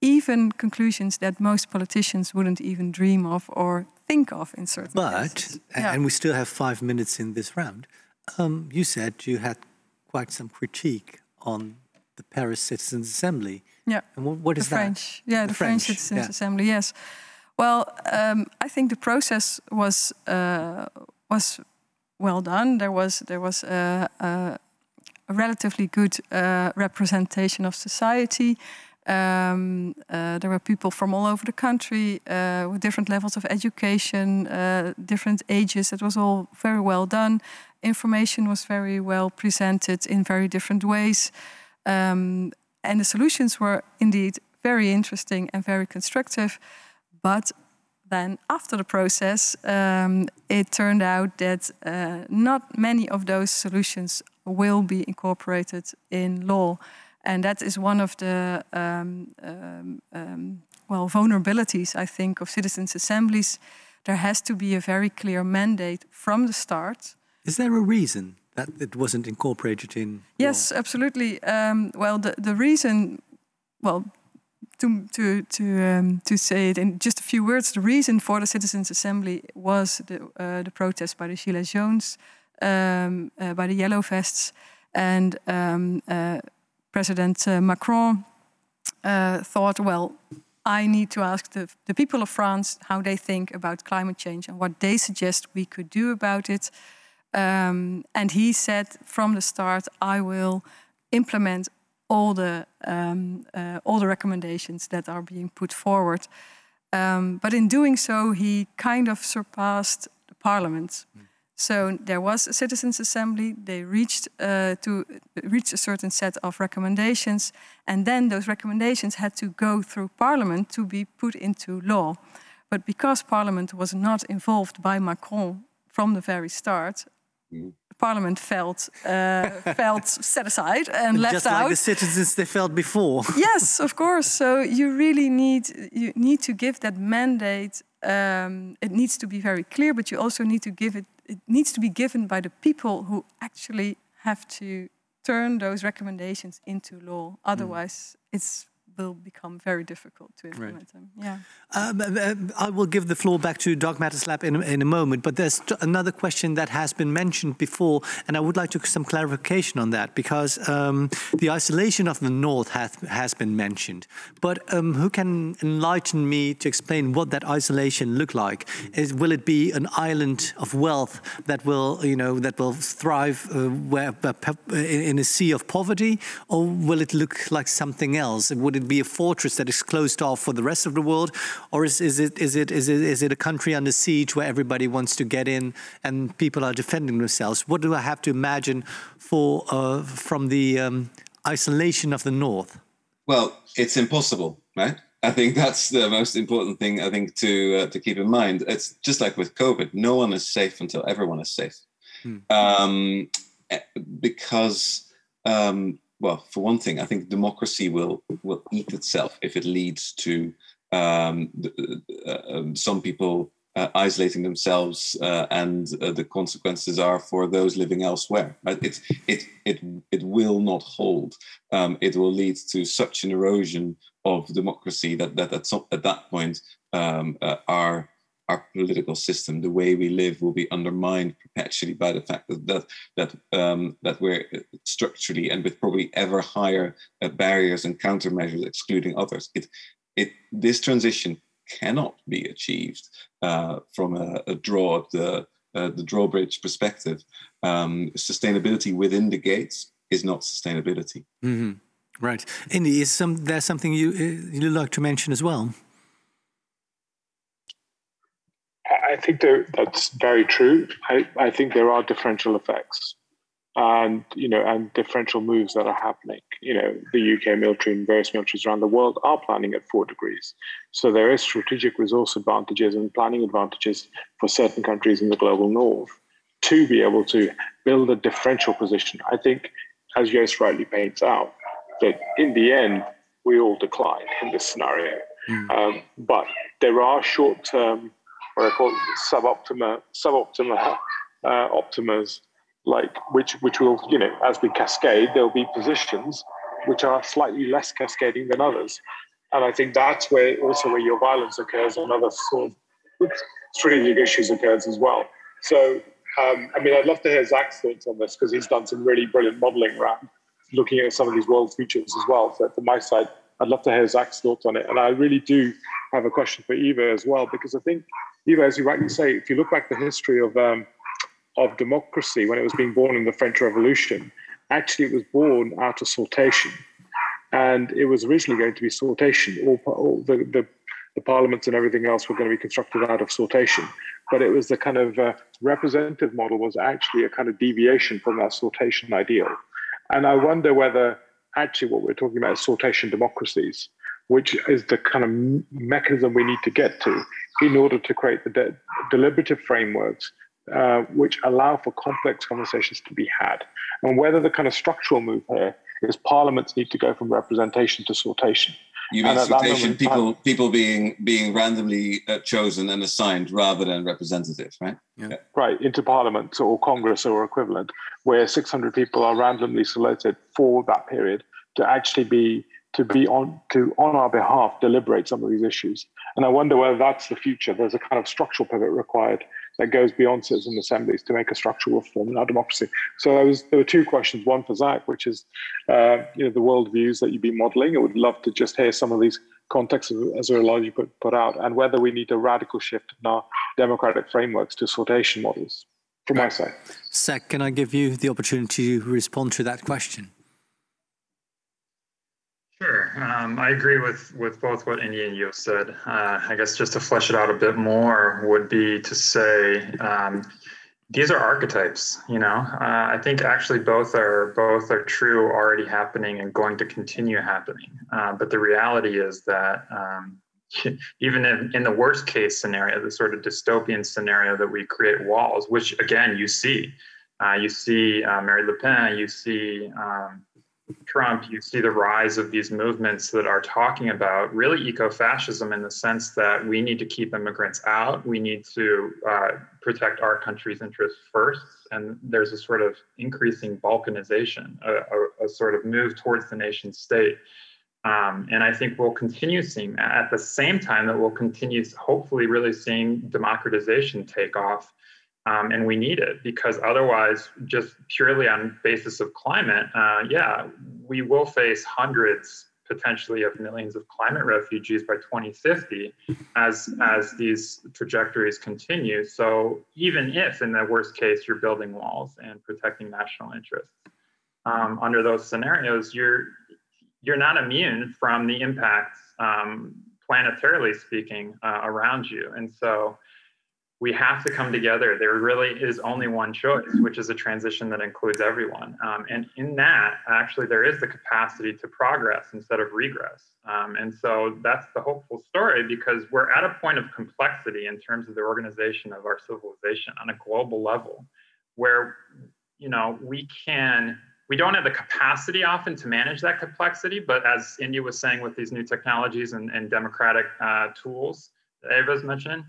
even conclusions that most politicians wouldn't even dream of or think of in certain cases. And we still have 5 minutes in this round, you said you had quite some critique on the Paris Citizens' Assembly. Yeah. And what is that? Yeah, the French Citizens' Assembly, yes. Well, I think the process was well done. There was a relatively good representation of society. There were people from all over the country with different levels of education, different ages. It was all very well done. Information was very well presented in very different ways. And the solutions were indeed very interesting and very constructive. But then after the process, it turned out that not many of those solutions will be incorporated in law. And that is one of the vulnerabilities, I think, of citizens' assemblies. There has to be a very clear mandate from the start. Is there a reason that it wasn't incorporated in law? Yes, absolutely. The reason, to say it in just a few words, the reason for the Citizens' Assembly was the protest by the Gilets jaunes, by the Yellow Vests, and President Macron thought, well, I need to ask the people of France how they think about climate change and what they suggest we could do about it. And he said from the start, I will implement all the recommendations that are being put forward. But in doing so, he kind of surpassed the parliament. So there was a citizens' assembly. They reached a certain set of recommendations, and then those recommendations had to go through parliament to be put into law. But because parliament was not involved by Macron from the very start, Parliament felt set aside and left just out. Like the citizens they felt before. Yes, of course. So you really need to give that mandate it needs to be very clear, but you also need to give it needs to be given by the people who actually have to turn those recommendations into law. Otherwise, it will become very difficult to implement them. Yeah. I will give the floor back to Doug Mattislap in a moment, but there's another question that has been mentioned before, and I would like some clarification on that, because the isolation of the North has been mentioned. But who can enlighten me to explain what that isolation look like? Will it be an island of wealth that will, that will thrive in a sea of poverty, or will it look like something else? Would it be a fortress that is closed off for the rest of the world, or is it a country under siege where everybody wants to get in and people are defending themselves? What do I have to imagine from the isolation of the North? Well, it's impossible, right? I think that's the most important thing, I think, to keep in mind. It's just like with COVID. No one is safe until everyone is safe. Because well, for one thing, I think democracy will eat itself if it leads to some people isolating themselves, and the consequences are for those living elsewhere. Right? It will not hold. It will lead to such an erosion of democracy that at that point our political system, the way we live, will be undermined perpetually by the fact that we're structurally and with probably ever higher barriers and countermeasures excluding others. This transition cannot be achieved from the drawbridge perspective. Sustainability within the gates is not sustainability. Mm-hmm. Right. Indy, there something you'd like to mention as well? I think that's very true. I think there are differential effects, and differential moves that are happening. The UK military and various militaries around the world are planning at 4 degrees. So there is strategic resource advantages and planning advantages for certain countries in the global North to be able to build a differential position. I think, as Joost rightly points out, that in the end we all decline in this scenario. But there are short-term, what I call optimas, like which will, as we cascade, there'll be positions which are slightly less cascading than others. And I think that's where your violence occurs and other sort of strategic issues occurs as well. So, I'd love to hear Zach's thoughts on this, because he's done some really brilliant modeling around looking at some of these world futures as well. So from my side, I'd love to hear Zach's thoughts on it. And I really do have a question for Eva as well, because I think, Eva, as you rightly say, if you look back the history of democracy when it was being born in the French Revolution, actually it was born out of sortation. And it was originally going to be sortation. All the parliaments and everything else were going to be constructed out of sortation. But it was the kind of representative model was actually a kind of deviation from that sortation ideal. And I wonder whether actually what we're talking about is sortation democracies, which is the kind of mechanism we need to get to in order to create the deliberative frameworks which allow for complex conversations to be had. And whether the kind of structural move here is parliaments need to go from representation to sortation. You mean sortation, people being randomly chosen and assigned rather than representative, right? Yeah. Right, into parliament or Congress or equivalent, where 600 people are randomly selected for that period to actually on our behalf deliberate some of these issues. And I wonder whether that's the future. There's a kind of structural pivot required that goes beyond citizen assemblies to make a structural reform in our democracy. So there were 2 questions. One for Zach, which is the world views that you've been modeling. I would love to just hear some of these contexts as a lot you put out, and whether we need a radical shift in our democratic frameworks to sortation models. From my side. Zach, can I give you the opportunity to respond to that question? Sure. I agree with both what Indy and Joost said. I guess just to flesh it out a bit more would be to say these are archetypes. I think actually both are true, already happening, and going to continue happening. But the reality is that even in the worst case scenario, the sort of dystopian scenario that we create walls, which again you see Marine Le Pen, you see Trump, you see the rise of these movements that are talking about really eco-fascism in the sense that we need to keep immigrants out. We need to protect our country's interests first. And there's a sort of increasing balkanization, a sort of move towards the nation state. And I think we'll continue seeing that at the same time that we'll continue hopefully really seeing democratization take off. And we need it because otherwise, just purely on basis of climate, yeah, we will face hundreds, potentially of millions of climate refugees by 2050 as these trajectories continue. So even if in the worst case, you're building walls and protecting national interests, under those scenarios, you're not immune from the impacts, planetarily speaking, around you. And so we have to come together. There really is only one choice, which is a transition that includes everyone. And in that, actually, there is the capacity to progress instead of regress. And so that's the hopeful story, because we're at a point of complexity in terms of the organization of our civilization on a global level, where, you know, we don't have the capacity often to manage that complexity, but as India was saying with these new technologies and democratic tools that Eva was mentioning,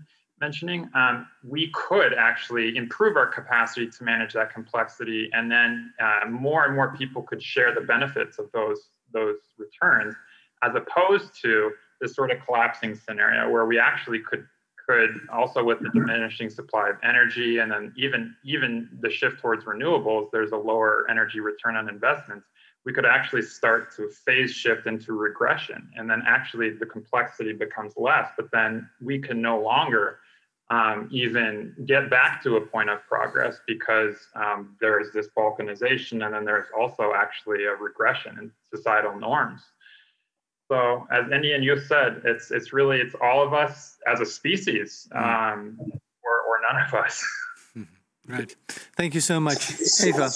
we could actually improve our capacity to manage that complexity, and then more and more people could share the benefits of those returns, as opposed to this sort of collapsing scenario where we actually could also, with the diminishing supply of energy, and then even the shift towards renewables, there's a lower energy return on investments. We could actually start to phase shift into regression, and then actually the complexity becomes less, but then we can no longer even get back to a point of progress, because there is this balkanization, and then there's also actually a regression in societal norms. So as India and you said, it's all of us as a species, or none of us. Right. Thank you so much. Eva,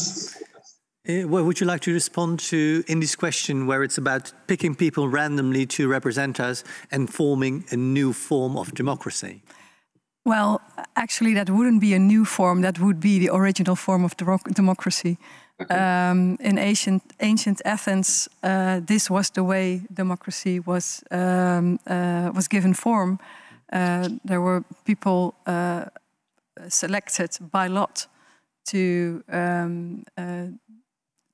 would you like to respond to Indy's question, where it's about picking people randomly to represent us and forming a new form of democracy? Well, actually, that wouldn't be a new form. That would be the original form of democracy. Okay. In ancient Athens, this was the way democracy was given form. There were people selected by lot to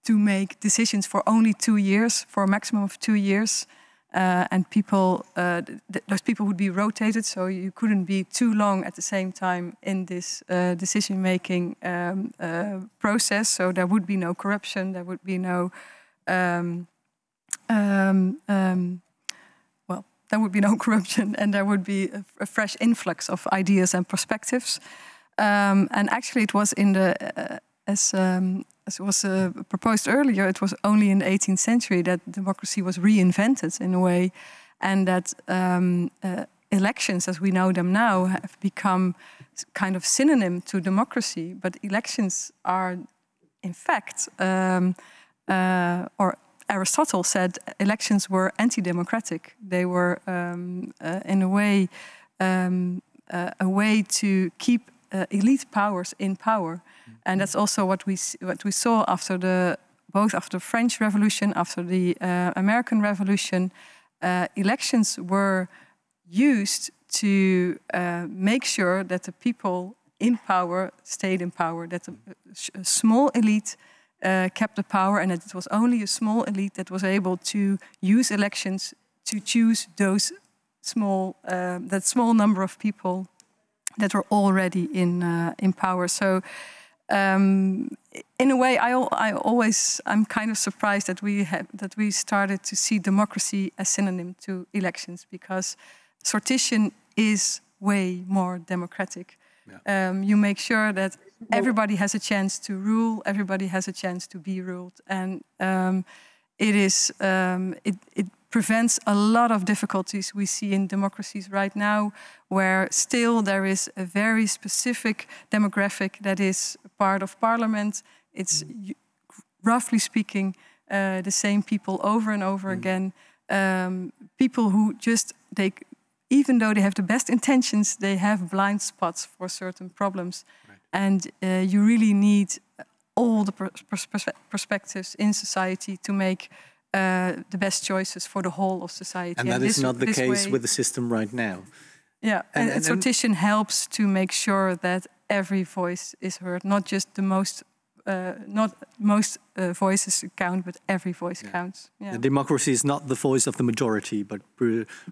make decisions for only 2 years, for a maximum of 2 years. And those people would be rotated, so you couldn't be too long at the same time in this decision-making process. So there would be no corruption, there would be no, there would be no corruption, and there would be a fresh influx of ideas and perspectives. And actually, it was in the as was proposed earlier, it was only in the 18th century that democracy was reinvented in a way, and that elections, as we know them now, have become kind of synonym to democracy. But elections are, in fact, or Aristotle said elections were anti-democratic. They were, in a way to keep elite powers in power. And that's also what we saw both after the French Revolution, after the American Revolution. Elections were used to make sure that the people in power stayed in power, that a small elite kept the power, and that it was only a small elite that was able to use elections to choose that small number of people that were already in power. So. In a way, I'm kind of surprised that we started to see democracy as synonym to elections, because sortition is way more democratic. Yeah. You make sure that everybody has a chance to rule, everybody has a chance to be ruled, and it prevents a lot of difficulties we see in democracies right now, where still there is a very specific demographic that is part of parliament. It's, roughly speaking, the same people over and over again. People who even though they have the best intentions, they have blind spots for certain problems. Right. And you really need all the perspectives in society to make the best choices for the whole of society. And that is not the case with the system right now. Yeah, and consultation helps to make sure that every voice is heard, not just the most voices count, but every voice counts. Yeah. The democracy is not the voice of the majority, but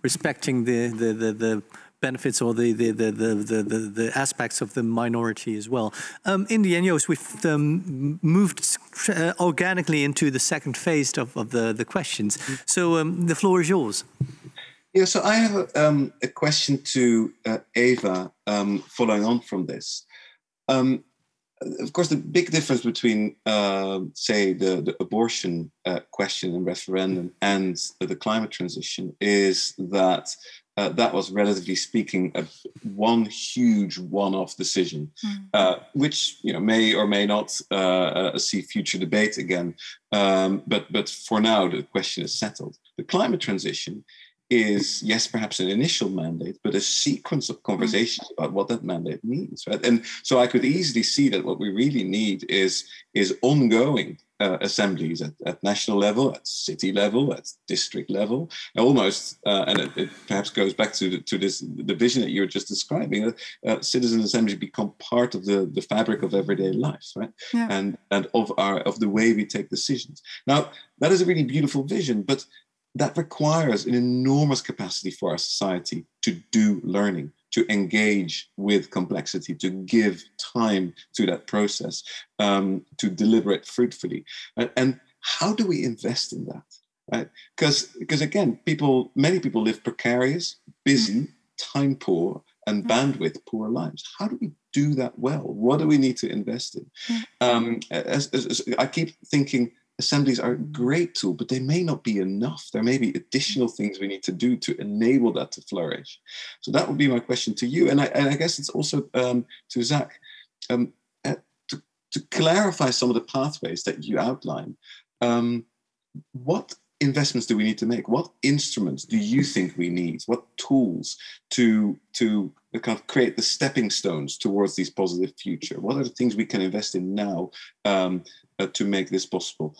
respecting the benefits or the aspects of the minority as well. In the end, Joost, we've moved organically into the second phase of the questions. So the floor is yours. Yeah, so I have a question to Eva, following on from this. Of course, the big difference between, say, the abortion question and referendum and the climate transition is that that was, relatively speaking, one huge one-off decision, which may or may not see future debate again. But for now, the question is settled. The climate transition is, yes, perhaps an initial mandate, but a sequence of conversations about what that mandate means, right? And so I could easily see that what we really need is ongoing assemblies at national level, at city level, at district level, almost, and it perhaps goes back to the vision that you were just describing, that citizen assemblies become part of the fabric of everyday life, right? Yeah. And of the way we take decisions. Now, that is a really beautiful vision, but that requires an enormous capacity for our society to do learning, to engage with complexity, to give time to that process, to deliberate fruitfully. And how do we invest in that? Right? Because again, many people live precarious, busy, time poor, and bandwidth poor lives. How do we do that well? What do we need to invest in? As I keep thinking, assemblies are a great tool, but they may not be enough. There may be additional things we need to do to enable that to flourish. So that would be my question to you. And I guess it's also to Zach, to clarify some of the pathways that you outline. What investments do we need to make? What instruments do you think we need? What tools to kind of create the stepping stones towards this positive future? What are the things we can invest in now to make this possible?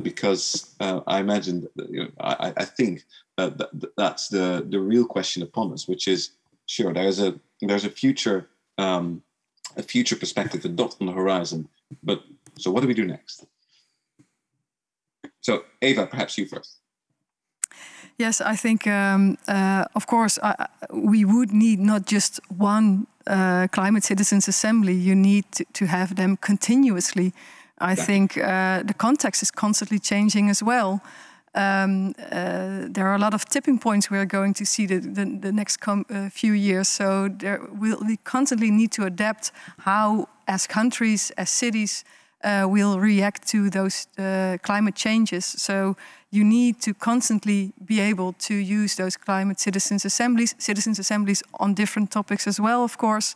Because I imagine, I think that's the real question upon us, which is, sure, there's a future perspective, a dot on the horizon, but so what do we do next? So Eva, perhaps you first. Yes, I think, of course, we would need not just one climate citizens assembly. You need to have them continuously. I think the context is constantly changing as well. There are a lot of tipping points we are going to see the next few years. So we constantly need to adapt how, as countries, as cities, will react to those climate changes. So you need to constantly be able to use those climate citizens assemblies on different topics as well, of course.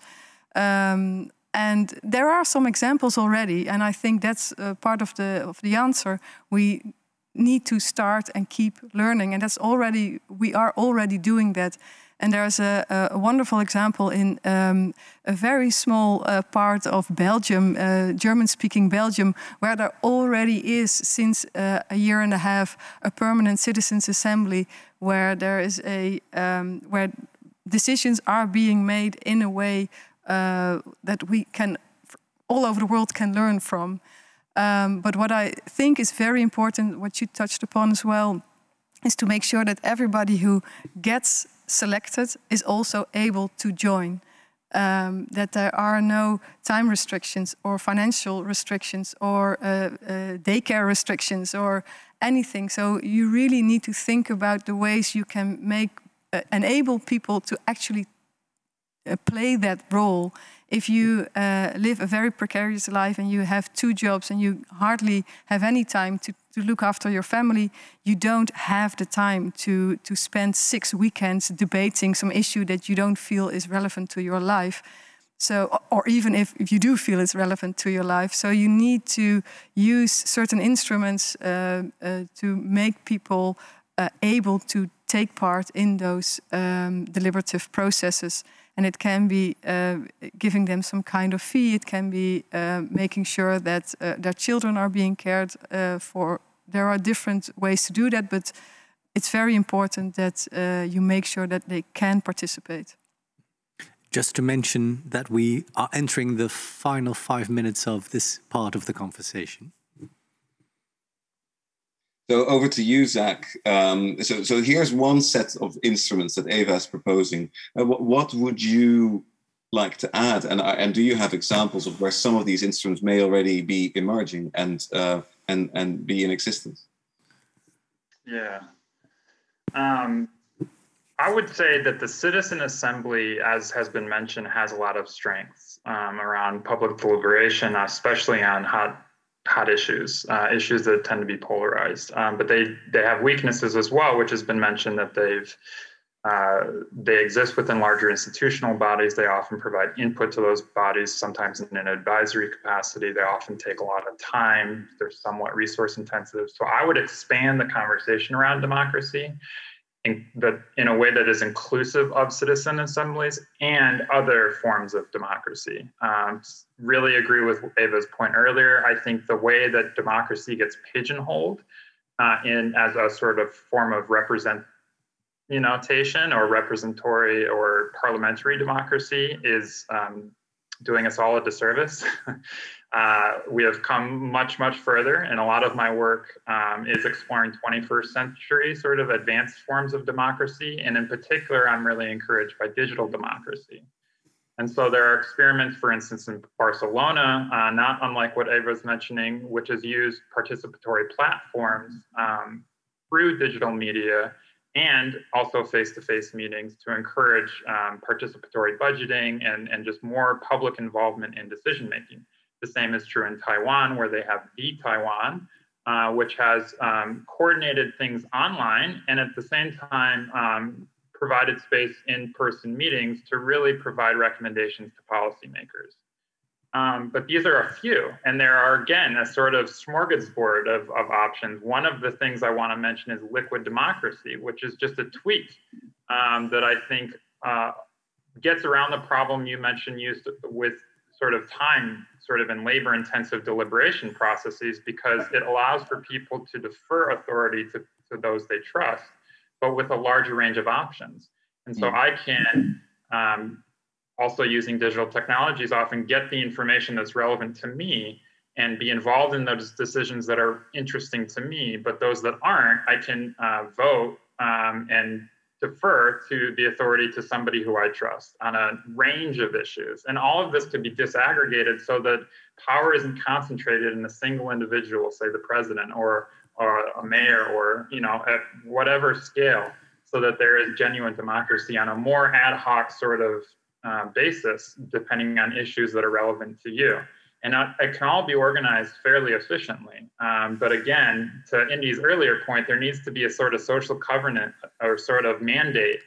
And there are some examples already, and I think that's part of the answer. We need to start and keep learning, and we are already doing that. And there's a wonderful example in a very small part of Belgium, German-speaking Belgium, where there already is, since a year and a half, a permanent citizens' assembly, where there is where decisions are being made in a way that we can, all over the world, can learn from. But what I think is very important, what you touched upon as well, is to make sure that everybody who gets selected is also able to join. That there are no time restrictions or financial restrictions or daycare restrictions or anything. So you really need to think about the ways you can enable people to actually play that role. If you live a very precarious life and you have 2 jobs and you hardly have any time to look after your family, you don't have the time to spend 6 weekends debating some issue that you don't feel is relevant to your life. So, or even if you do feel it's relevant to your life. So you need to use certain instruments to make people able take part in those deliberative processes. And it can be giving them some kind of fee. It can be making sure that their children are being cared for. There are different ways to do that, but it's very important that you make sure that they can participate. Just to mention that we are entering the final 5 minutes of this part of the conversation. So over to you, Zach. So here's one set of instruments that Eva is proposing. What would you like to add? And do you have examples of where some of these instruments may already be emerging and be in existence? Yeah. I would say that the Citizen Assembly, as has been mentioned, has a lot of strengths around public deliberation, especially on hot issues, issues that tend to be polarized. But they have weaknesses as well, which has been mentioned, that they exist within larger institutional bodies. They often provide input to those bodies, sometimes in an advisory capacity. They often take a lot of time. They're somewhat resource intensive. So I would expand the conversation around democracy in a way that is inclusive of citizen assemblies and other forms of democracy. Really agree with Eva's point earlier. I think the way that democracy gets pigeonholed as a sort of form of representation or representatory or parliamentary democracy is doing us all a disservice. We have come much, much further, and a lot of my work is exploring 21st century sort of advanced forms of democracy, and in particular, I'm really encouraged by digital democracy. And so there are experiments, for instance, in Barcelona, not unlike what Eva was mentioning, which has used participatory platforms through digital media and also face-to-face meetings to encourage participatory budgeting and just more public involvement in decision-making. The same is true in Taiwan, where they have the Taiwan, which has coordinated things online and at the same time provided space in-person meetings to really provide recommendations to policymakers. But these are a few, and there are, again, a sort of smorgasbord of options. One of the things I want to mention is liquid democracy, which is just a tweak that I think gets around the problem you mentioned used with sort of time, sort of in labor-intensive deliberation processes, because it allows for people to defer authority to those they trust, but with a larger range of options. And so I can, also using digital technologies, often get the information that's relevant to me and be involved in those decisions that are interesting to me, but those that aren't, I can vote and defer to the authority to somebody who I trust on a range of issues. And all of this could be disaggregated so that power isn't concentrated in a single individual, say the president or a mayor, or at whatever scale, so that there is genuine democracy on a more ad hoc sort of basis, depending on issues that are relevant to you. And it can all be organized fairly efficiently. But again, to Indy's earlier point, there needs to be a sort of social covenant or sort of mandate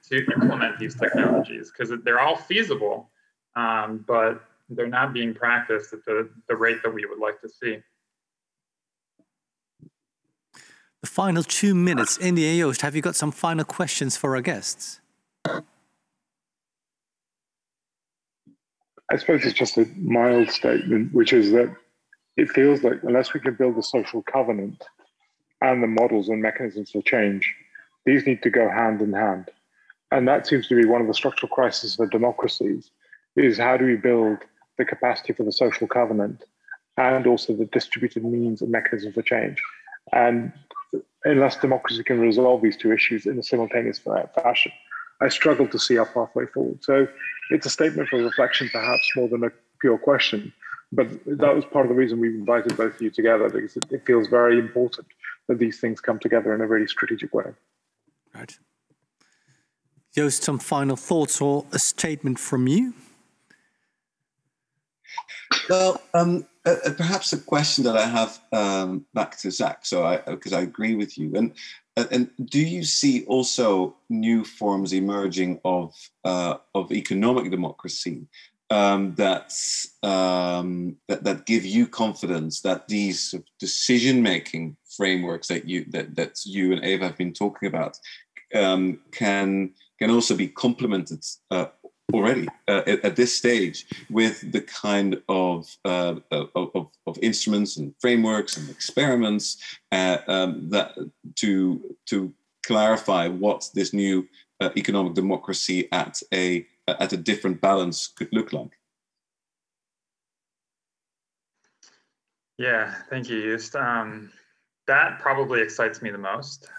to implement these technologies, because they're all feasible, but they're not being practiced at the rate that we would like to see. The final 2 minutes. Indy and Joost, have you got some final questions for our guests? I suppose it's just a mild statement, which is that it feels like unless we can build a social covenant and the models and mechanisms for change, these need to go hand in hand. And that seems to be one of the structural crises for democracies, is how do we build the capacity for the social covenant and also the distributed means and mechanisms for change. And unless democracy can resolve these two issues in a simultaneous fashion, I struggle to see our pathway forward. So it's a statement for reflection, perhaps more than a pure question. But that was part of the reason we invited both of you together, because it feels very important that these things come together in a really strategic way. Right. Joost, some final thoughts or a statement from you? Well, perhaps a question that I have back to Zach, because I agree with you. And do you see also new forms emerging of economic democracy that give you confidence that these decision-making frameworks that you and Eva have been talking about can also be complemented already at this stage with the kind of instruments and frameworks and experiments that to clarify what this new economic democracy at a different balance could look like. Yeah, thank you, Joost. That probably excites me the most,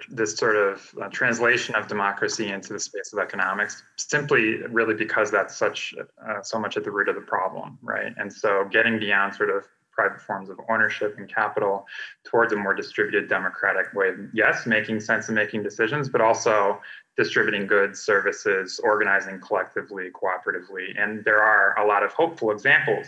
this sort of translation of democracy into the space of economics, simply really because that's so much at the root of the problem, right? And so getting beyond sort of private forms of ownership and capital towards a more distributed democratic way of, yes, making sense and making decisions, but also distributing goods, services, organizing collectively, cooperatively. And there are a lot of hopeful examples.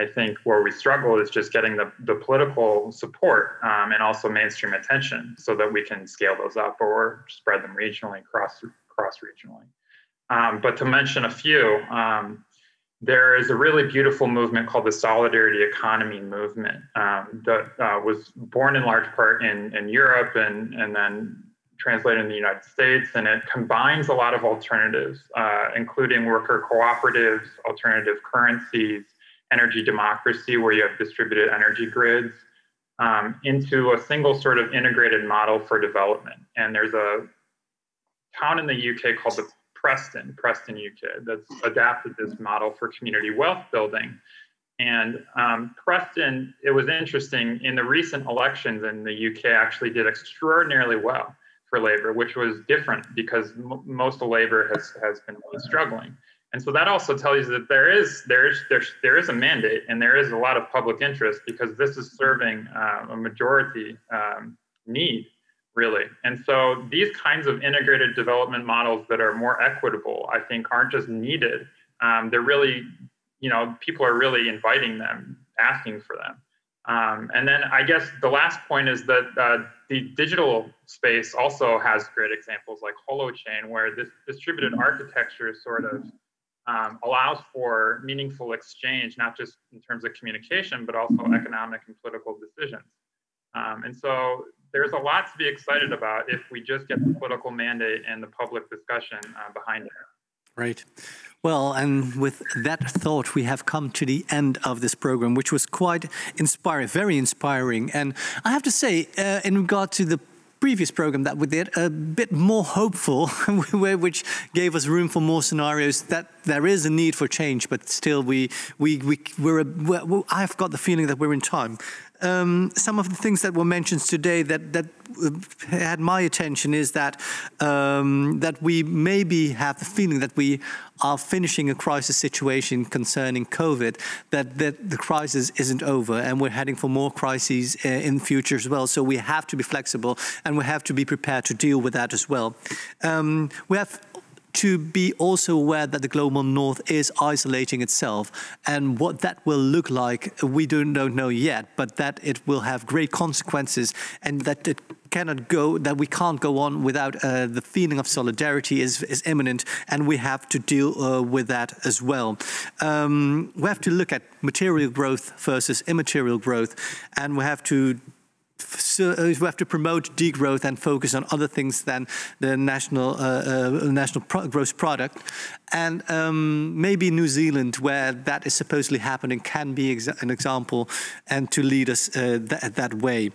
I think where we struggle is just getting the political support and also mainstream attention so that we can scale those up or spread them regionally, cross-regionally. But to mention a few, there is a really beautiful movement called the Solidarity Economy movement that was born in large part in Europe and then translated in the United States, and it combines a lot of alternatives, including worker cooperatives, alternative currencies, energy democracy, where you have distributed energy grids, into a single sort of integrated model for development. And there's a town in the UK called the Preston, UK, that's adapted this model for community wealth building. And Preston, it was interesting, in the recent elections in the UK actually did extraordinarily well for Labour, which was different because most of Labour has been really struggling. And so that also tells you that there is a mandate and there is a lot of public interest because this is serving a majority need, really. And so these kinds of integrated development models that are more equitable, I think, aren't just needed. They're really, people are really inviting them, asking for them. And then I guess the last point is that the digital space also has great examples like Holochain, where this distributed architecture sort of allows for meaningful exchange, not just in terms of communication, but also economic and political decisions. And so there's a lot to be excited about if we just get the political mandate and the public discussion behind it. Right. Well, and with that thought, we have come to the end of this program, which was quite inspiring, very inspiring. And I have to say, in regard to the previous program that we did, a bit more hopeful, which gave us room for more scenarios, that there is a need for change, but still I've got the feeling that we're in time. Some of the things that were mentioned today that had my attention is that that we maybe have the feeling that we are finishing a crisis situation concerning COVID, that the crisis isn't over and we're heading for more crises in the future as well. So we have to be flexible and we have to be prepared to deal with that as well. We have to be also aware that the global north is isolating itself, and what that will look like we don't know yet, but that it will have great consequences, and that it that we can't go on without the feeling of solidarity is imminent, and we have to deal with that as well. We have to look at material growth versus immaterial growth, and we have to promote degrowth and focus on other things than the national gross product. And maybe New Zealand, where that is supposedly happening, can be an example and to lead us that way.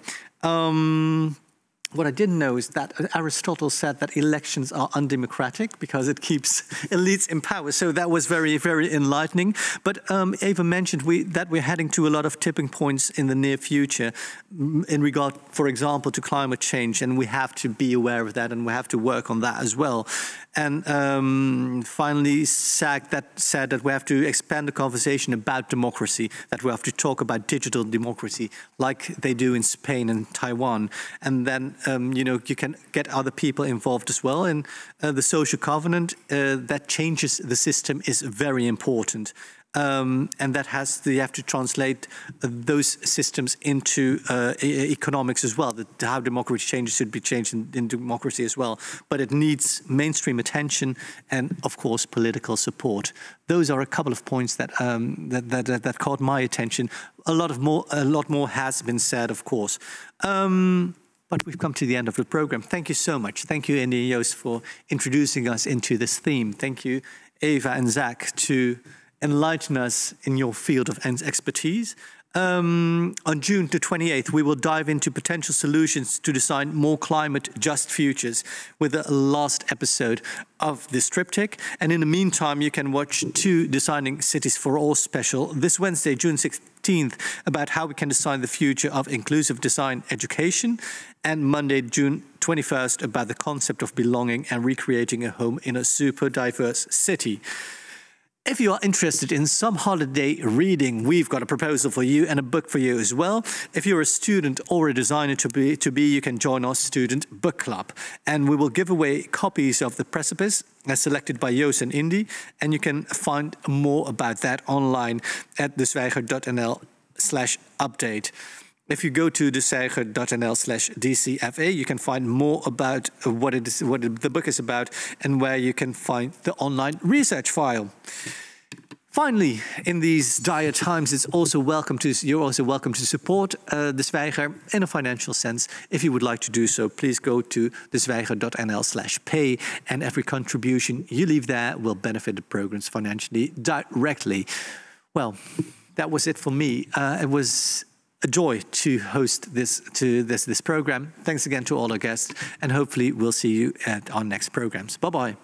What I didn't know is that Aristotle said that elections are undemocratic because it keeps elites in power. So that was very, very enlightening. But Eva mentioned that we're heading to a lot of tipping points in the near future in regard, for example, to climate change. And we have to be aware of that and we have to work on that as well. And finally, SAG said that we have to expand the conversation about democracy, that we have to talk about digital democracy like they do in Spain and Taiwan. And then you can get other people involved as well. And the social covenant that changes the system is very important. And that you have to translate those systems into economics as well. How democracy changes should be changed in democracy as well. But it needs mainstream attention and, of course, political support. Those are a couple of points that that caught my attention. A lot more has been said, of course. But we've come to the end of the program. Thank you so much. Thank you, Andy and Joost, for introducing us into this theme. Thank you, Eva and Zach, to enlighten us in your field of expertise. On June the 28th, we will dive into potential solutions to design more climate-just futures with the last episode of this triptych. And in the meantime, you can watch 2 Designing Cities for All special this Wednesday, June 16th, about how we can design the future of inclusive design education, and Monday, June 21st, about the concept of belonging and recreating a home in a super diverse city. If you are interested in some holiday reading, we've got a proposal for you and a book for you as well. If you're a student or a designer to be, you can join our student book club. And we will give away copies of The Precipice, as selected by Joost and Indy. And you can find more about that online at deswijger.nl/update. If you go to deswijger.nl/DCFA, you can find more about what the book is about and where you can find the online research file. Finally, in these dire times, you're also welcome to support De Zwijger in a financial sense. If you would like to do so, please go to deswijger.nl/pay, and every contribution you leave there will benefit the programs financially directly. Well, that was it for me. It was a joy to host this program. Thanks again to all our guests, and hopefully we'll see you at our next programs. Bye-bye.